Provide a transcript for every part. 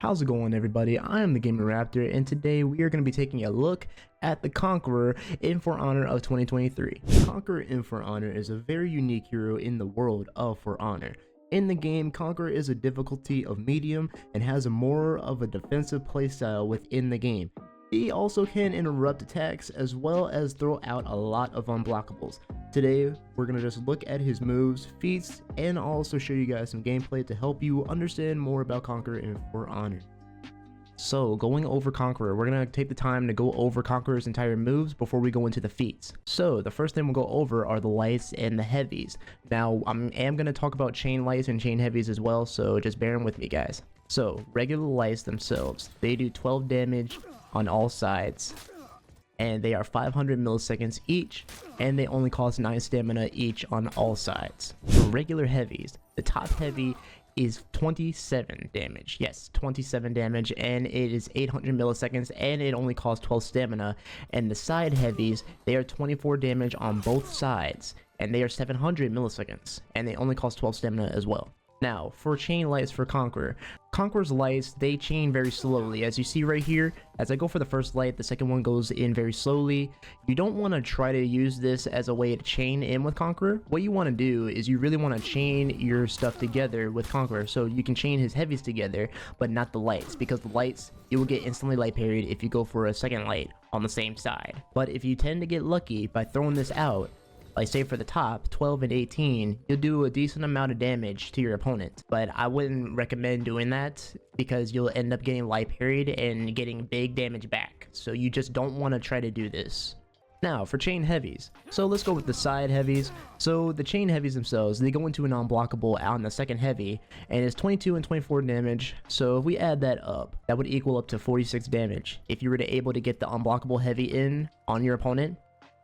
How's it going, everybody? I am the TheGamingRaptor, and today we are going to be taking a look at the Conqueror in Forhonor of 2023. Conqueror in Forhonor is a very unique hero in the world of Forhonor. In the game, Conqueror is a difficulty of medium and has more of a defensive playstyle within the game. He also can interrupt attacks as well as throw out a lot of unblockables. Today, we're going to just look at his moves, feats, and also show you guys some gameplay to help you understand more about Conqueror in Forhonor. So, going over Conqueror, we're going to take the time to go over Conqueror's entire moves before we go into the feats. So, the first thing we'll go over are the lights and the heavies. Now, I am going to talk about chain lights and chain heavies as well, so just bear with me, guys. So, regular lights themselves, they do 12 damage on all sides, and they are 500 milliseconds each, and they only cost 9 stamina each on all sides. For regular heavies, the top heavy is 27 damage, yes, 27 damage, and it is 800 milliseconds, and it only costs 12 stamina. And the side heavies, they are 24 damage on both sides, and they are 700 milliseconds, and they only cost 12 stamina as well. Now, for chain lights for Conqueror, Conqueror's lights, they chain very slowly. As you see right here, as I go for the first light, the second one goes in very slowly. You don't want to try to use this as a way to chain in with Conqueror. What you want to do is you really want to chain your stuff together with Conqueror, so you can chain his heavies together, but not the lights, because the lights, you will get instantly light parried if you go for a second light on the same side. But if you tend to get lucky by throwing this out, like say for the top 12 and 18, you'll do a decent amount of damage to your opponent, but I wouldn't recommend doing that because you'll end up getting light parried and getting big damage back. So you just don't want to try to do this. Now for chain heavies, so let's go with the side heavies. So the chain heavies themselves, they go into an unblockable on the second heavy, and it's 22 and 24 damage. So if we add that up, that would equal up to 46 damage. If you were to able to get the unblockable heavy in on your opponent,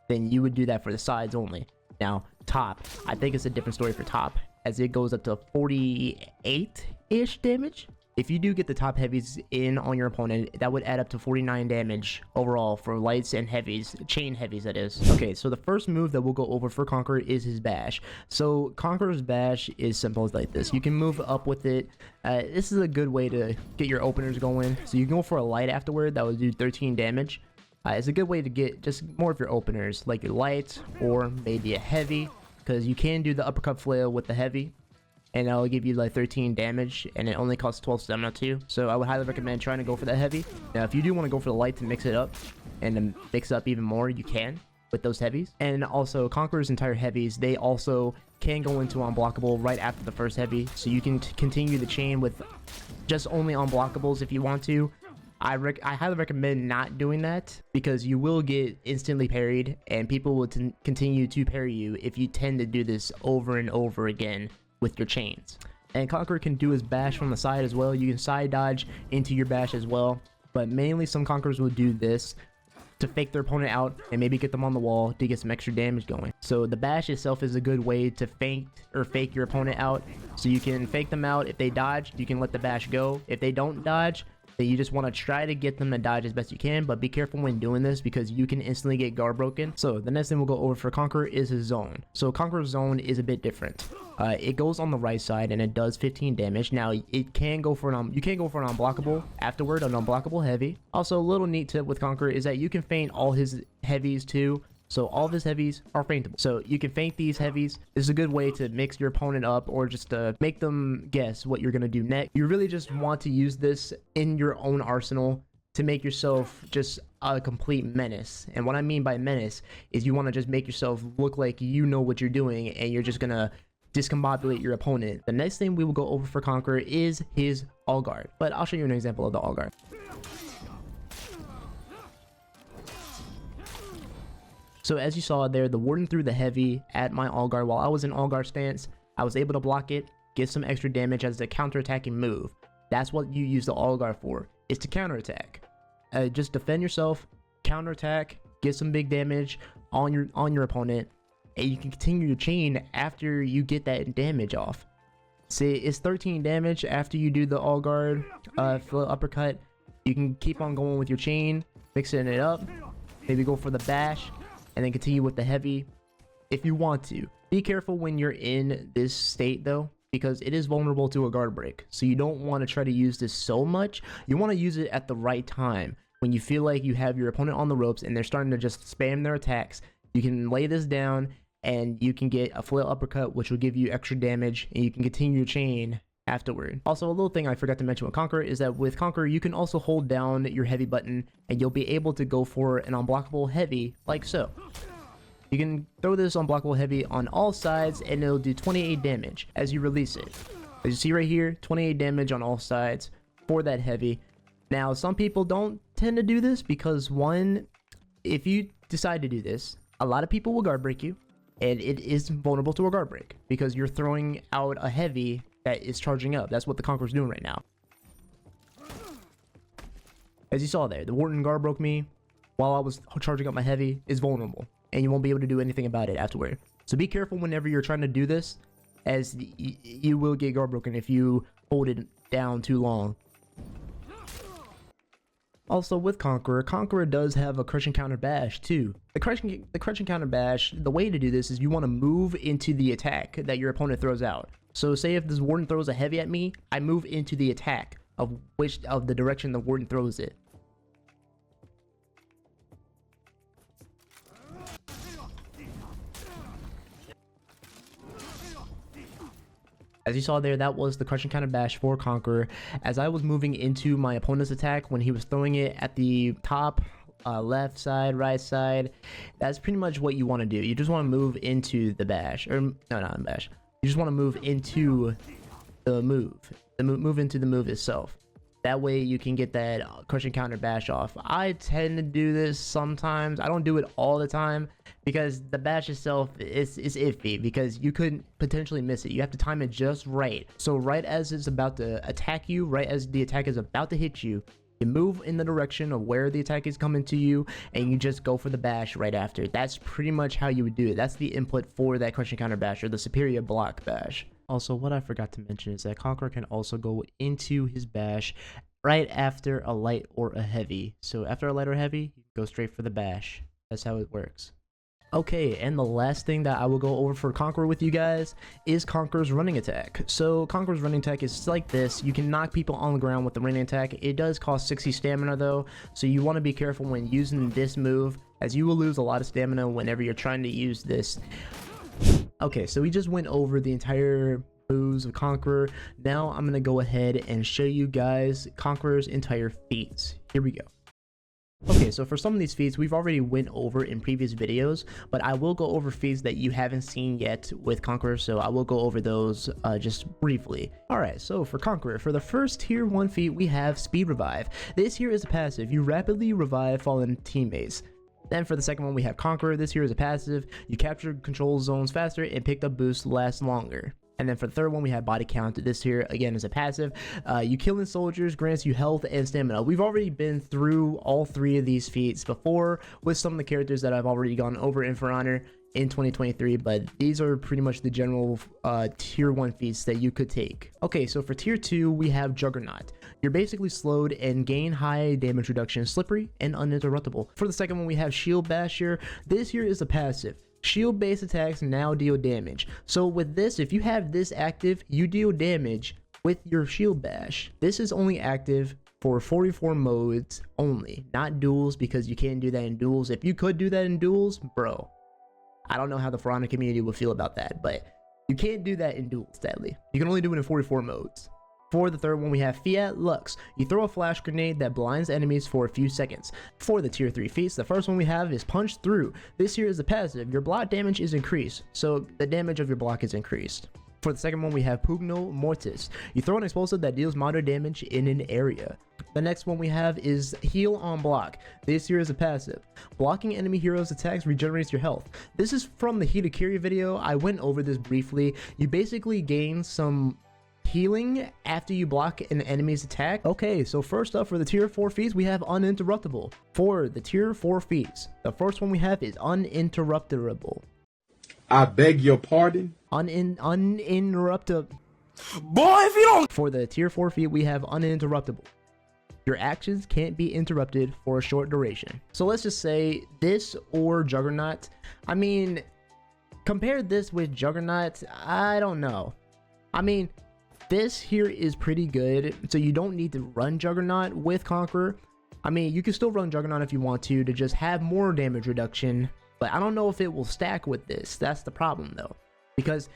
then you would do that for the sides only. Now, top, I think it's a different story for top, as it goes up to 48-ish damage. If you do get the top heavies in on your opponent, that would add up to 49 damage overall for lights and heavies, chain heavies that is. Okay, so the first move that we'll go over for Conqueror is his bash. So Conqueror's bash is simple like this. You can move up with it. This is a good way to get your openers going. So you can go for a light afterward, that would do 13 damage. It's a good way to get just more of your openers, like your light or maybe a heavy, because you can do the uppercut flail with the heavy, and that'll give you like 13 damage, and it only costs 12 stamina too. So I would highly recommend trying to go for that heavy. Now, if you do want to go for the light to mix it up and then mix it up even more, you can with those heavies. And also, Conqueror's entire heavies, they also can go into unblockable right after the first heavy, so you can continue the chain with just only unblockables if you want to. I highly recommend not doing that because you will get instantly parried, and people will continue to parry you if you tend to do this over and over again with your chains. And Conqueror can do his bash from the side as well. You can side dodge into your bash as well, but mainly some Conquerors will do this to fake their opponent out and maybe get them on the wall to get some extra damage going. So the bash itself is a good way to fake your opponent out. So you can fake them out. If they dodge, you can let the bash go. If they don't dodge, then you just want to try to get them to dodge as best you can, but be careful when doing this because you can instantly get guard broken. So the next thing we'll go over for Conqueror is his zone. So Conqueror's zone is a bit different. It goes on the right side and it does 15 damage. Now it can go for you can go for an unblockable afterward, an unblockable heavy. Also, a little neat tip with Conqueror is that you can feint all his heavies too. So all of his heavies are feintable. So you can feint these heavies. This is a good way to mix your opponent up or just to make them guess what you're going to do next. You really just want to use this in your own arsenal to make yourself just a complete menace. And what I mean by menace is you want to just make yourself look like you know what you're doing and you're just going to discombobulate your opponent. The next thing we will go over for Conqueror is his all guard. But I'll show you an example of the all guard. So as you saw there, the warden threw the heavy at my all guard while I was in all guard stance. I was able to block it, get some extra damage as a counter-attacking move. That's what you use the all guard for, is to counterattack. Just defend yourself, counterattack, get some big damage on your opponent, and you can continue your chain after you get that damage off. See, it's 13 damage after you do the all guard full uppercut. You can keep on going with your chain, mixing it up, maybe go for the bash, and then continue with the heavy if you want to. Be careful when you're in this state though, because it is vulnerable to a guard break. So you don't want to try to use this so much. You want to use it at the right time. When you feel like you have your opponent on the ropes and they're starting to just spam their attacks, you can lay this down and you can get a flail uppercut, which will give you extra damage, and you can continue your chain afterward. Also, a little thing I forgot to mention with Conqueror is that with Conqueror, you can also hold down your heavy button and you'll be able to go for an unblockable heavy like so. You can throw this unblockable heavy on all sides and it'll do 28 damage as you release it. As you see right here, 28 damage on all sides for that heavy. Now, some people don't tend to do this because, one, if you decide to do this, a lot of people will guard break you, and it is vulnerable to a guard break because you're throwing out a heavy that is charging up. That's what the Conqueror's doing right now. As you saw there, the Warden guard broke me while I was charging up my heavy. Is vulnerable, and you won't be able to do anything about it afterward. So be careful whenever you're trying to do this, as you will get guard broken if you hold it down too long. Also, with Conqueror, Conqueror does have a crushing counter bash too. The crushing counter bash, the way to do this is you want to move into the attack that your opponent throws out. So say if this Warden throws a heavy at me, I move into the attack of the direction the Warden throws it. As you saw there, that was the crushing counter bash for Conqueror. As I was moving into my opponent's attack when he was throwing it at the top, left side, right side, that's pretty much what you want to do. You just want to move into the bash, or no, not bash. You just want to move into the move, move into the move itself. That way you can get that crushing counter bash off. I tend to do this sometimes. I don't do it all the time because the bash itself is iffy because you could potentially miss it. You have to time it just right. So right as it's about to attack you, right as the attack is about to hit you, you move in the direction of where the attack is coming to you, and you just go for the bash right after. That's pretty much how you would do it. That's the input for that crushing counter bash, or the superior block bash. Also, what I forgot to mention is that Conqueror can also go into his bash right after a light or a heavy. So after a light or heavy, you go straight for the bash. That's how it works. Okay, and the last thing that I will go over for Conqueror with you guys is Conqueror's running attack. So Conqueror's running attack is like this. You can knock people on the ground with the running attack. It does cost 60 stamina though, so you want to be careful when using this move, as you will lose a lot of stamina whenever you're trying to use this. Okay, so we just went over the entire moves of Conqueror. Now I'm gonna go ahead and show you guys Conqueror's entire feats. Here we go. Okay, so for some of these feats we've already went over in previous videos, but I will go over feats that you haven't seen yet with Conqueror, so I will go over those just briefly. Alright, so for Conqueror, for the first tier 1 feat we have Speed Revive. This here is a passive. You rapidly revive fallen teammates. Then for the second one we have Conqueror. This here is a passive. You capture control zones faster and picked up boosts last longer. And then for the third one we have Body Count. This here again is a passive. You killing soldiers grants you health and stamina. We've already been through all three of these feats before with some of the characters that I've already gone over in Forhonor in 2023, but these are pretty much the general tier 1 feats that you could take. Okay, so for tier 2 we have Juggernaut. You're basically slowed and gain high damage reduction, slippery and uninterruptible. For the second one we have Shield Basher. This here is a passive. Shield based attacks now deal damage. So with this, if you have this active, you deal damage with your shield bash. This is only active for 44 modes only, not duels, because you can't do that in duels. If you could do that in duels, bro, I don't know how the Forhonor community would feel about that, but you can't do that in duels, sadly. You can only do it in 44 modes. For the third one we have Fiat Lux. You throw a flash grenade that blinds enemies for a few seconds. For the tier 3 feats, the first one we have is Punch Through. This here is a passive. Your block damage is increased, so the damage of your block is increased. For the second one we have Pugno Mortis. You throw an explosive that deals moderate damage in an area. The next one we have is Heal on Block. This here is a passive. Blocking enemy heroes' attacks regenerates your health. This is from the Hitakiri video. I went over this briefly. You basically gain some healing after you block an enemy's attack. Okay, so first up for the tier 4 feats we have Uninterruptible. For the tier 4 feats, the first one we have is Uninterruptible. I beg your pardon? Uninterruptible. Boy, if you don't... For the tier 4 feat we have Uninterruptible. Your actions can't be interrupted for a short duration. So let's just say this or Juggernaut. I mean, compare this with Juggernaut, I don't know. I mean, this here is pretty good, so you don't need to run Juggernaut with Conqueror. I mean, you can still run Juggernaut if you want to just have more damage reduction, but I don't know if it will stack with this. That's the problem though, because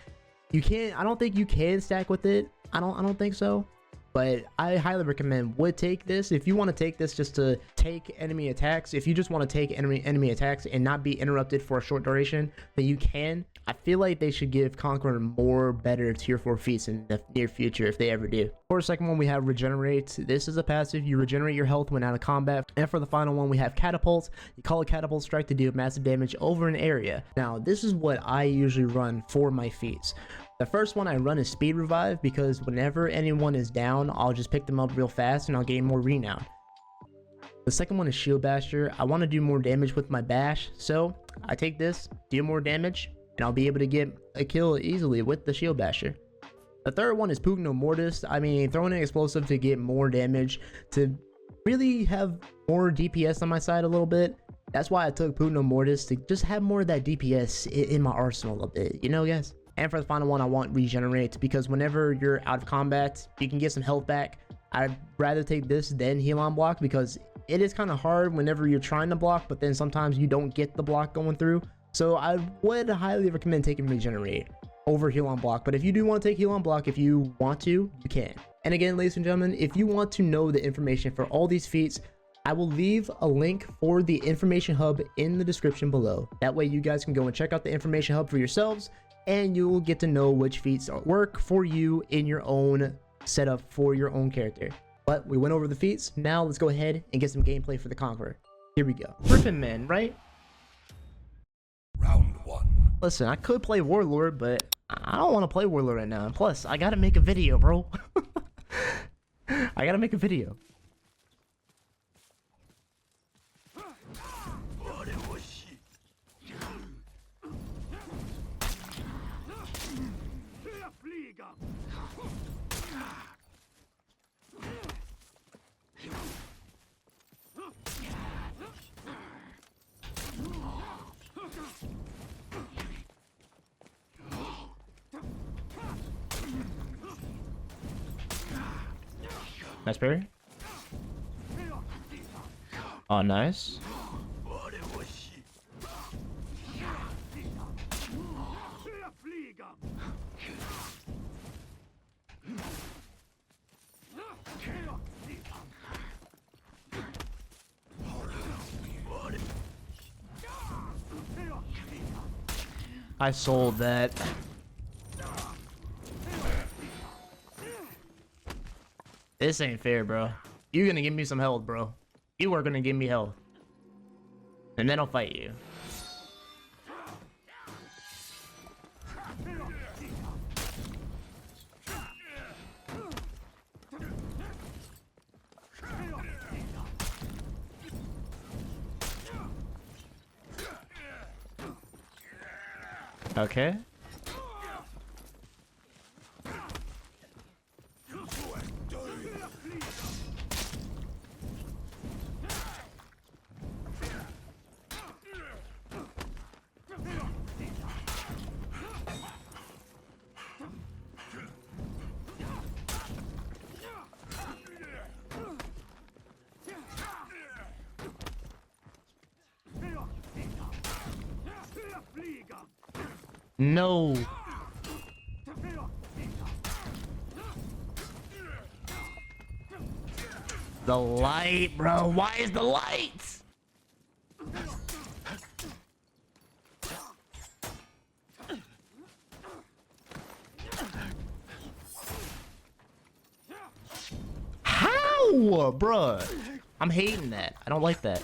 you can't, I don't think you can stack with it. I don't think so, but I highly recommend would take this if you want to take this just to take enemy attacks. If you just want to take enemy attacks and not be interrupted for a short duration, then you can. I feel like they should give Conqueror more better tier 4 feats in the near future if they ever do. For the second one, we have Regenerate. This is a passive. You regenerate your health when out of combat. And for the final one, we have Catapult. You call a Catapult Strike to do massive damage over an area. Now, this is what I usually run for my feats. The first one I run is Speed Revive, because whenever anyone is down, I'll just pick them up real fast and I'll gain more renown. The second one is Shield Basher. I want to do more damage with my bash, so I take this, do more damage, and I'll be able to get a kill easily with the Shield Basher. The third one is Pugno Mortis. I mean, throwing an explosive to get more damage, to really have more DPS on my side a little bit. That's why I took Pugno Mortis, to just have more of that DPS in my arsenal a bit, you know guys? And for the final one, I want Regenerate, because whenever you're out of combat, you can get some health back. I'd rather take this than Heal on Block, because it is kind of hard whenever you're trying to block, but then sometimes you don't get the block going through. So I would highly recommend taking Regenerate over Heal on Block. But if you do want to take Heal on Block, if you want to, you can. And again, ladies and gentlemen, if you want to know the information for all these feats, I will leave a link for the information hub in the description below. That way you guys can go and check out the information hub for yourselves, and you will get to know which feats work for you in your own setup for your own character. But we went over the feats. Now let's go ahead and get some gameplay for the Conqueror. Here we go. Griffin Man, right? Round one. Listen, I could play Warlord, but I don't want to play Warlord right now. And plus, I gotta make a video, bro. I gotta make a video. Nice parry. Oh, nice. I sold that. This ain't fair, bro. You're gonna give me some health, bro. You are gonna give me health. And then I'll fight you. Okay. No. The light, bro. Why is the light? How, bruh? I'm hating that. I don't like that.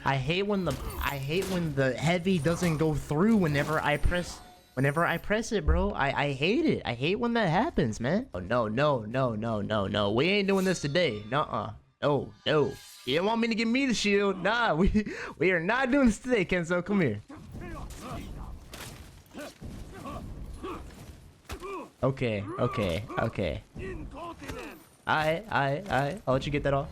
I hate when the heavy doesn't go through whenever I press it, bro. I hate it. I hate when that happens, man. Oh no, no, no, no, no, no. We ain't doing this today. Nuh-uh. No, no. You don't want me to give me the shield? Nah, we are not doing this today, Kenzo. Come here. Okay, okay, okay. Alright. I'll let you get that off.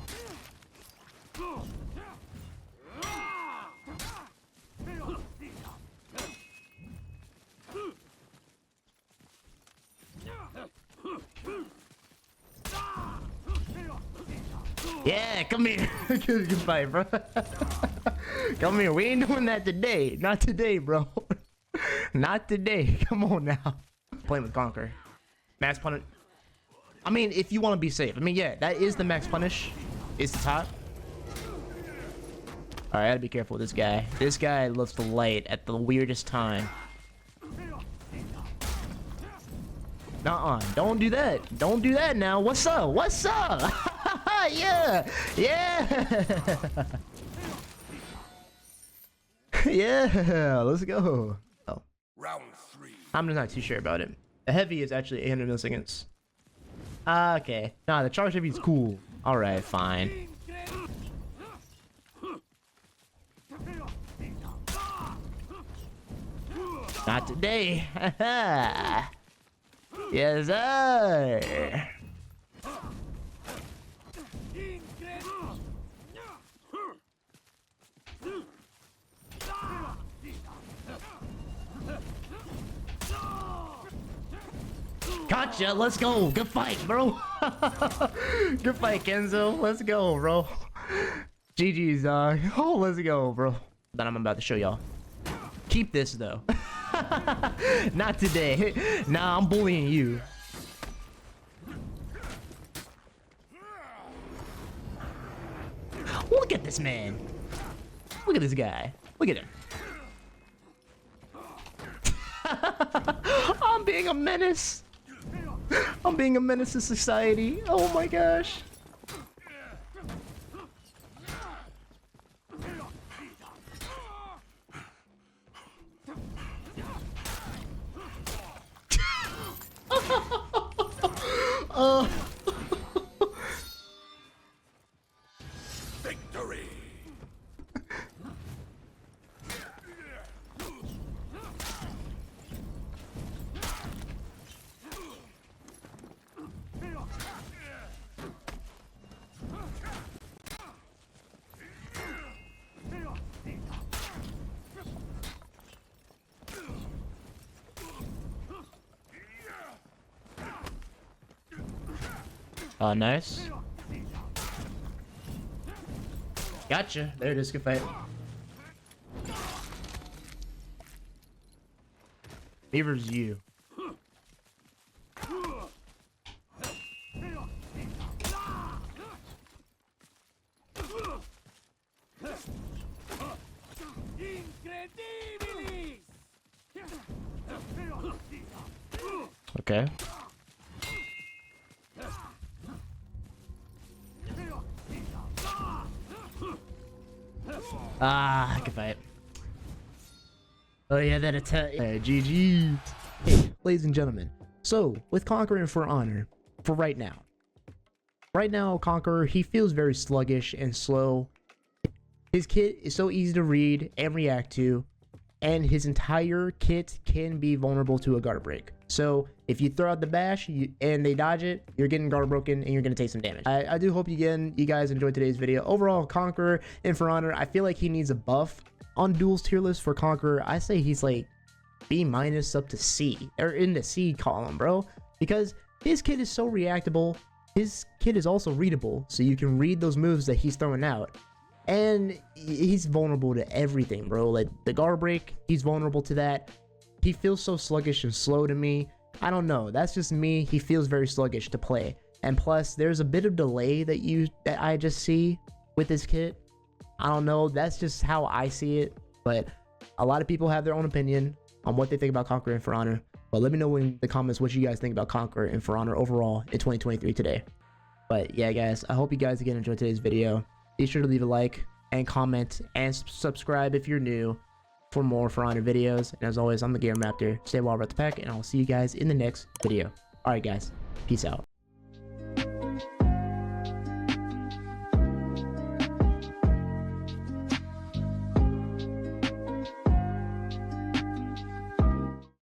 Yeah, come here. Good fight, bro. Come here. We ain't doing that today. Not today, bro. Not today. Come on now. Playing with Conqueror. Max punish. I mean, if you want to be safe. I mean, yeah, that is the max punish. It's the top. Alright, I gotta be careful with this guy. This guy loves to light at the weirdest time. Nuh-uh. Don't do that. Don't do that now. What's up? What's up? Yeah. Yeah. Let's go. Oh. Round 3. I'm just not too sure about it. The heavy is actually 800 milliseconds. Okay. Nah, the charge heavy is cool. Alright, fine. Not today. Yes, sir. Gotcha. Let's go. Good fight, bro. Good fight, Kenzo. Let's go, bro. GG's, dog. Oh, let's go, bro. That I'm about to show y'all. Keep this, though. Not today. Nah, I'm bullying you. Look at this man. Look at this guy. Look at him. I'm being a menace. I'm being a menace to society. Oh my gosh. Victory. Oh, nice. Gotcha. There it is. Good fight. Me versus you. Okay. Ah, good fight. Oh yeah, that attack. GG. Hey, ladies and gentlemen. So, with Conqueror and Forhonor, for right now, Conqueror, he feels very sluggish and slow. His kit is so easy to read and react to, and his entire kit can be vulnerable to a guard break. So if you throw out the bash and they dodge it, you're getting guard broken and you're going to take some damage. I do hope you guys enjoyed today's video. Overall, Conqueror and Forhonor, I feel like he needs a buff. On Duel's tier list for Conqueror, I say he's like B- up to C, or in the C column, bro, because his kit is so reactable. His kit is also readable, so you can read those moves that he's throwing out. And he's vulnerable to everything, bro. Like the guard break, he's vulnerable to that. He feels so sluggish and slow to me. I don't know. That's just me. He feels very sluggish to play. And plus, there's a bit of delay that I just see with this kit. I don't know. That's just how I see it. But a lot of people have their own opinion on what they think about Conqueror and Forhonor. But let me know in the comments what you guys think about Conqueror and Forhonor overall in 2023 today. But yeah, guys, I hope you guys again enjoyed today's video. Be sure to leave a like and comment and subscribe if you're new for more Forhonor videos. And as always, I'm the TheGamingRaptor. Stay well, about the pack, and I'll see you guys in the next video. Alright, guys. Peace out.